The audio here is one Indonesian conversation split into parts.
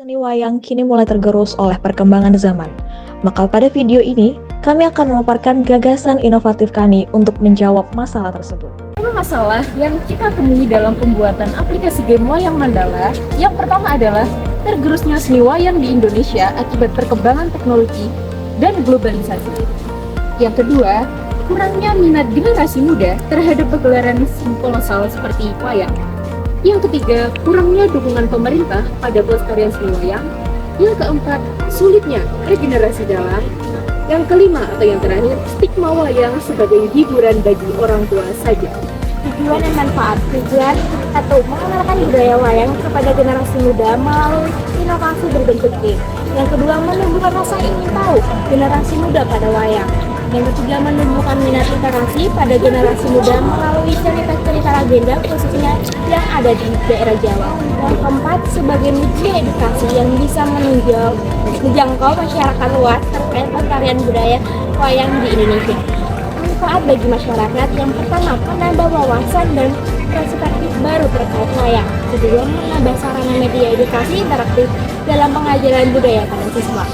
Seni wayang kini mulai tergerus oleh perkembangan zaman. Maka pada video ini, kami akan memaparkan gagasan inovatif kami untuk menjawab masalah tersebut. Masalah yang kita temui dalam pembuatan aplikasi game wayang mandala, yang pertama adalah tergerusnya seni wayang di Indonesia akibat perkembangan teknologi dan globalisasi. Yang kedua, kurangnya minat generasi muda terhadap pegelaran kolosal seperti wayang. Yang ketiga, kurangnya dukungan pemerintah pada pelestarian seni wayang. Yang keempat, sulitnya regenerasi dalang. Yang kelima atau yang terakhir, stigma wayang sebagai hiburan bagi orang tua saja. Tujuan dan manfaat tujuan atau mengenalkan budaya wayang kepada generasi muda melalui inovasi berbentuk game. Yang kedua, menumbuhkan rasa ingin tahu generasi muda pada wayang. Yang ketiga, menumbuhkan minat literasi pada generasi muda melalui cerita-cerita legenda khususnya yang ada di daerah Jawa. Yang keempat, sebagai media edukasi yang bisa menjangkau masyarakat luas terkait pelestarian budaya wayang di Indonesia. Manfaat bagi masyarakat yang pertama, menambah wawasan dan perspektif baru terkait wayang. Kedua, menambah sarana media edukasi interaktif dalam pengajaran budaya pada siswa.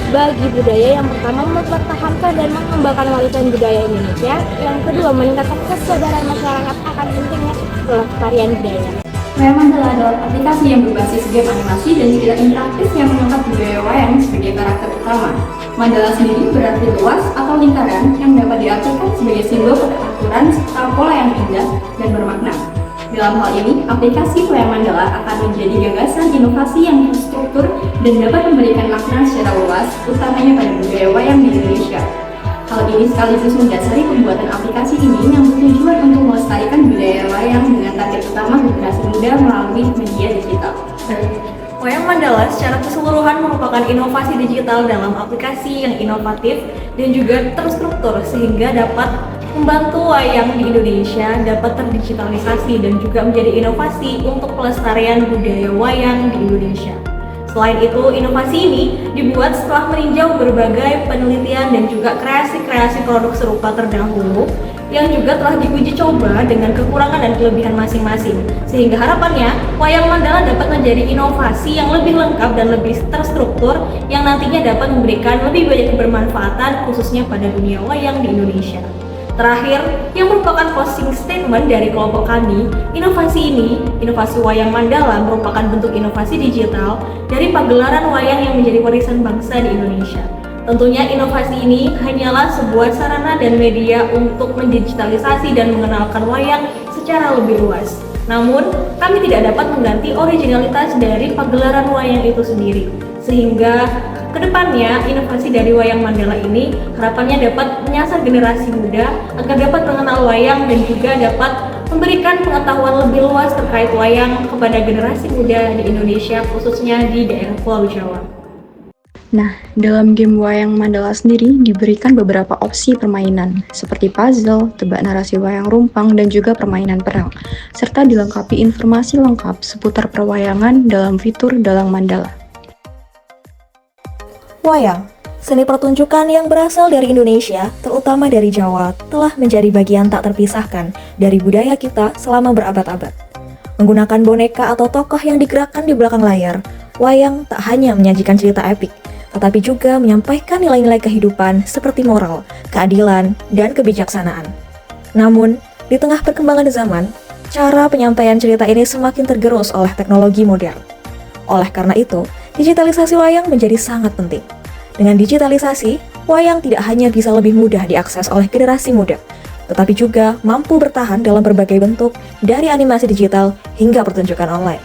Bagi budaya yang pertama, mempertahankan dan mengembangkan warisan budaya Indonesia. Yang kedua, meningkatkan kesadaran masyarakat akan pentingnya pelestarian budaya. Wayang mandala adalah aplikasi yang berbasis game animasi dan cerita interaktif yang mengangkat budaya wayang sebagai karakter utama. Mandala sendiri berarti luas atau lingkaran yang dapat diartikan sebagai simbol keteraturan serta pola yang indah dan bermakna. Dalam hal ini, aplikasi wayang mandala akan menjadi gagasan inovasi yang terstruktur dan dapat memberikan makna secara luas, utamanya pada budaya wayang di Indonesia. Hal ini sekaligus mendasari pembuatan aplikasi ini yang bertujuan untuk melestarikan budaya wayang dengan target utama generasi muda melalui media digital. Wayang mandala secara keseluruhan merupakan inovasi digital dalam aplikasi yang inovatif dan juga terstruktur sehingga dapat membantu wayang di Indonesia dapat terdigitalisasi dan juga menjadi inovasi untuk pelestarian budaya wayang di Indonesia. Selain itu, inovasi ini dibuat setelah meninjau berbagai penelitian dan juga kreasi-kreasi produk serupa terdahulu yang juga telah diuji coba dengan kekurangan dan kelebihan masing-masing. Sehingga harapannya, wayang mandala dapat menjadi inovasi yang lebih lengkap dan lebih terstruktur yang nantinya dapat memberikan lebih banyak kebermanfaatan khususnya pada dunia wayang di Indonesia. Terakhir, yang merupakan closing statement dari kelompok kami, inovasi wayang mandala merupakan bentuk inovasi digital dari pagelaran wayang yang menjadi warisan bangsa di Indonesia. Tentunya inovasi ini hanyalah sebuah sarana dan media untuk mendigitalisasi dan mengenalkan wayang secara lebih luas. Namun, kami tidak dapat mengganti originalitas dari pagelaran wayang itu sendiri. Sehingga kedepannya inovasi dari wayang mandala ini harapannya dapat menyasar generasi muda agar dapat mengenal wayang dan juga dapat memberikan pengetahuan lebih luas terkait wayang kepada generasi muda di Indonesia khususnya di daerah Pulau Jawa. Nah, dalam game wayang mandala sendiri diberikan beberapa opsi permainan seperti puzzle, tebak narasi wayang rumpang, dan juga permainan perang, serta dilengkapi informasi lengkap seputar perwayangan dalam fitur dalang mandala. Wayang, seni pertunjukan yang berasal dari Indonesia, terutama dari Jawa, telah menjadi bagian tak terpisahkan dari budaya kita selama berabad-abad. Menggunakan boneka atau tokoh yang digerakkan di belakang layar, wayang tak hanya menyajikan cerita epik, tetapi juga menyampaikan nilai-nilai kehidupan seperti moral, keadilan, dan kebijaksanaan. Namun, di tengah perkembangan zaman, cara penyampaian cerita ini semakin tergerus oleh teknologi modern. Oleh karena itu, digitalisasi wayang menjadi sangat penting. Dengan digitalisasi, wayang tidak hanya bisa lebih mudah diakses oleh generasi muda, tetapi juga mampu bertahan dalam berbagai bentuk, dari animasi digital hingga pertunjukan online.